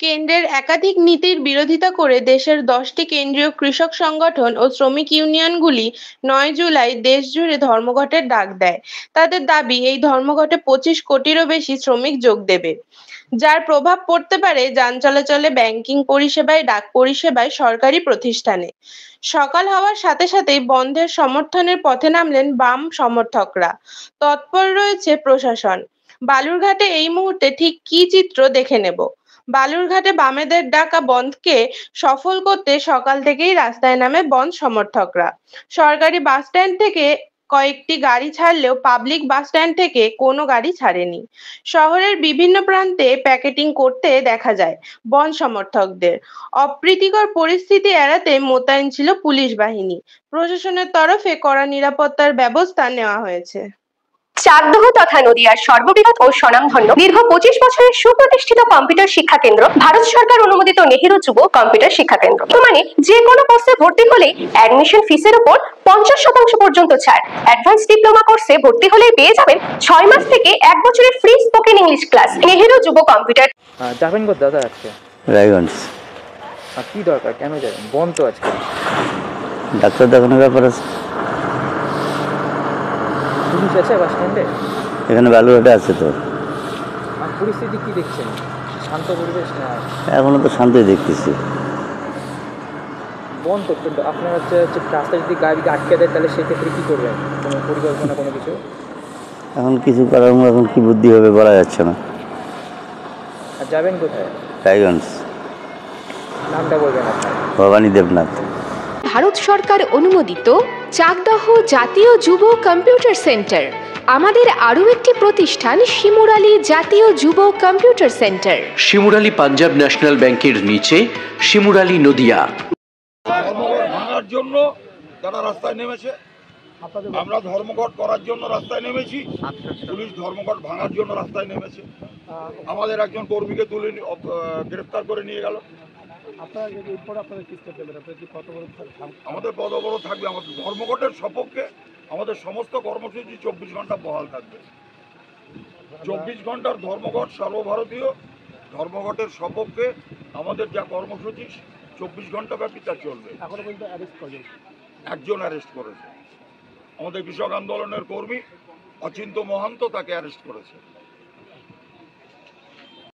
কেন্দ্রের একাধিক নীতির বিরোধিতা করে দেশের 10টি কেন্দ্রীয় কৃষক সংগঠন ও শ্রমিক ইউনিয়নগুলি 9 জুলাই দেশজুড়ে ধর্মঘটের ডাক দেয়। তাদের দাবি, এই ধর্মঘটে 25 কোটিরও বেশি শ্রমিক যোগ দেবে, যার প্রভাব পড়তে পারে যান চলাচলে, ব্যাংকিং পরিষেবায়, ডাক পরিষেবায়, সরকারি প্রতিষ্ঠানে। সকাল হওয়ার সাথে সাথেই বন্ধের সমর্থনের পথে নামলেন বাম সমর্থকরা। তৎপর রয়েছে প্রশাসন। বালুরঘাটে এই মুহূর্তে ঠিক কী চিত্র দেখে নেব। বালুরঘাটে বামেদের ডাকা বন্ধকে সফল করতে সকাল থেকেই রাস্তায় নামে বন্ধ সমর্থকরা। সরকারি বাস স্ট্যান্ড থেকে কয়েকটি গাড়ি ছাড়লেও পাবলিক বাস স্ট্যান্ড থেকে কোনো গাড়ি ছাড়েনি। শহরের বিভিন্ন প্রান্তে প্যাকেটিং করতে দেখা যায় বন্ধ সমর্থকদের। অপ্রীতিকর পরিস্থিতি এড়াতে মোতায়েন ছিল পুলিশ বাহিনী। প্রশাসনের তরফে কড়া নিরাপত্তার ব্যবস্থা নেওয়া হয়েছে। চাকদহ তথা নদিয়ার সর্ববৃহৎ ও স্বনামধন্য দীর্ঘ 25 বছরের সুপ্রতিষ্ঠিত কম্পিউটার শিক্ষা কেন্দ্র ভারত সরকার অনুমোদিত নেহেরু যুব কম্পিউটার শিক্ষা কেন্দ্র। মানে যে কোনো কোর্সে ভর্তি হলেই অ্যাডমিশন ফিসের উপর 50% পর্যন্ত ছাড়। অ্যাডভান্স ডিপ্লোমা কোর্সে ভর্তি হলেই পেয়ে যাবেন 6 মাস থেকে 1 বছরের free spoken English class. Nehru যুব কম্পিউটার। যাবেন কোথায় দাদা আজকে? রায়গঞ্জ। কি দরকার, কেন যাবেন? বন্ধ তো আজকে। ডাক্তার দেখানোর ব্যাপার আছে। পুলিশ আছে বাস স্ট্যান্ডে? এখানে বালুরঘাটে আছে তো। পরিস্থিতি কি দেখছেন? শান্ত পরিবেশ না? এখনো তো শান্তই দেখতেছি। বন্ধ তো, কিন্তু আপনার হচ্ছে রাস্তায় যদি গাড়িকে আটকে দেয় তাহলে সেক্ষেত্রে কী করবেন? কোনো পরিকল্পনা, কোনো কিছু? এখন কিছু করার মতো এখন কি বুদ্ধি হবে বলা যাচ্ছে না। আর যাবেন কোথায়? রায়গঞ্জ। নামটা বলবেন আপনার? ভবানী দেবনাথ। ভারত সরকার অনুমোদিত চাকদহ জাতীয় যুব কম্পিউটার সেন্টার। আমাদের আরও একটি প্রতিষ্ঠান শিমুরালী জাতীয় যুব computer centre. Shimurali Punjab national ব্যাংকের নিচে, শিমুরালী নদিয়া। ভাঙার জন্য তারা রাস্তায় নেমেছে, আমরা ধর্মঘট করার জন্য রাস্তায় নেমেছি, পুলিশ ধর্মঘট ভাঙার জন্য রাস্তায় নেমেছে। আমাদের একজন কর্মীকে তুলে গ্রেফতার করে নিয়ে গেল। আমাদের পদবরোধ থাকবে। আমাদের ধর্মঘটের সপক্ষে আমাদের সমস্ত কর্মসূচি 24 ঘন্টা বহাল থাকবে। 24 ঘন্টার ধর্মঘট সর্বভারতীয়। ধর্মঘটের সপক্ষে আমাদের যা কর্মসূচি 24 ঘন্টা ব্যাপী তা চলবে। একজন অ্যারেস্ট করেছে, আমাদের কৃষক আন্দোলনের কর্মী অচিন্ত মহান্ত, তাকে অ্যারেস্ট করেছে।